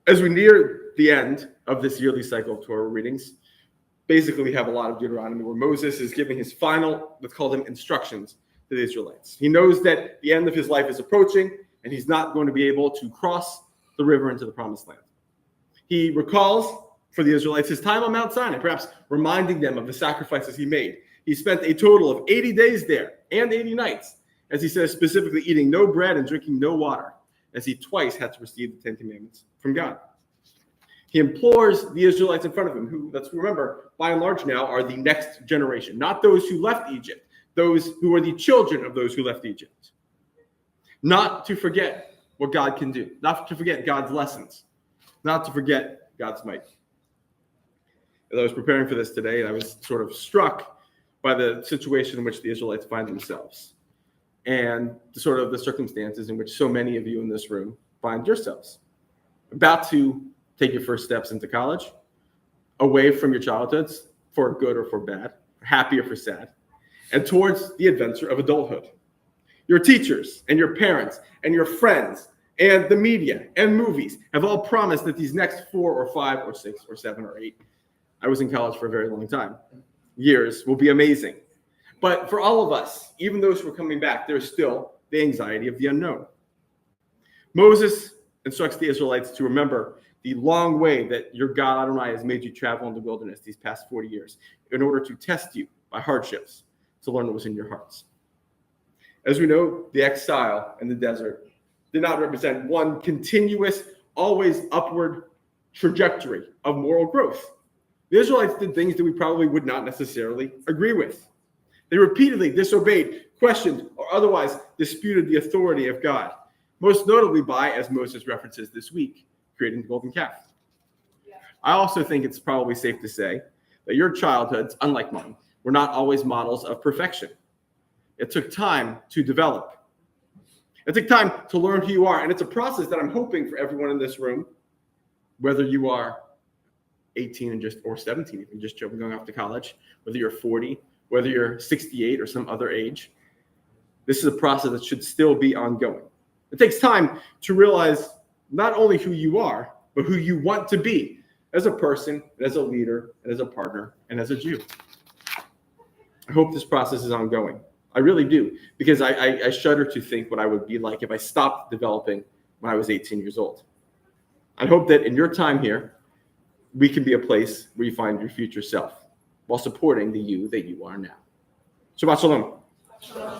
As we near the end of this yearly cycle of Torah readings, basically we have a lot of Deuteronomy where Moses is giving his final, let's call them instructions to the Israelites. He knows that the end of his life is approaching and he's not going to be able to cross the river into the promised land. He recalls for the Israelites his time on Mount Sinai, perhaps reminding them of the sacrifices he made. He spent a total of 80 days there and 80 nights, as he says, specifically eating no bread and drinking no water, as he twice had to receive the 10 Commandments from God. He implores the Israelites in front of him, who, let's remember, by and large now are the next generation, not those who left Egypt, those who are the children of those who left Egypt, not to forget what God can do, not to forget God's lessons, not to forget God's might. As I was preparing for this today, I was sort of struck by the situation in which the Israelites find themselves and the circumstances in which so many of you in this room find yourselves. About to take your first steps into college, away from your childhoods, for good or for bad, for happy or for sad, and towards the adventure of adulthood. Your teachers and your parents and your friends and the media and movies have all promised that these next 4 or 5 or 6 or 7 or 8, I was in college for a very long time, years will be amazing. But for all of us, even those who are coming back, there's still the anxiety of the unknown. Moses instructs the Israelites to remember the long way that your God Adonai has made you travel in the wilderness these past 40 years in order to test you by hardships to learn what was in your hearts. As we know, the exile in the desert did not represent one continuous, always upward trajectory of moral growth. The Israelites did things that we probably would not necessarily agree with. They repeatedly disobeyed, questioned, or otherwise disputed the authority of God, most notably by, as Moses references this week, creating the golden calf. I also think it's probably safe to say that your childhoods, unlike mine, were not always models of perfection. It took time to develop. It took time to learn who you are, and it's a process that I'm hoping for everyone in this room, whether you are 18 or 17, if you're just going off to college, whether you're 40, whether you're 68 or some other age, this is a process that should still be ongoing. It takes time to realize not only who you are, but who you want to be as a person, and as a leader, and as a partner, and as a Jew. I hope this process is ongoing. I really do, because I shudder to think what I would be like if I stopped developing when I was 18 years old. I hope that in your time here, we can be a place where you find your future self while supporting the you that you are now. Shabbat Shalom.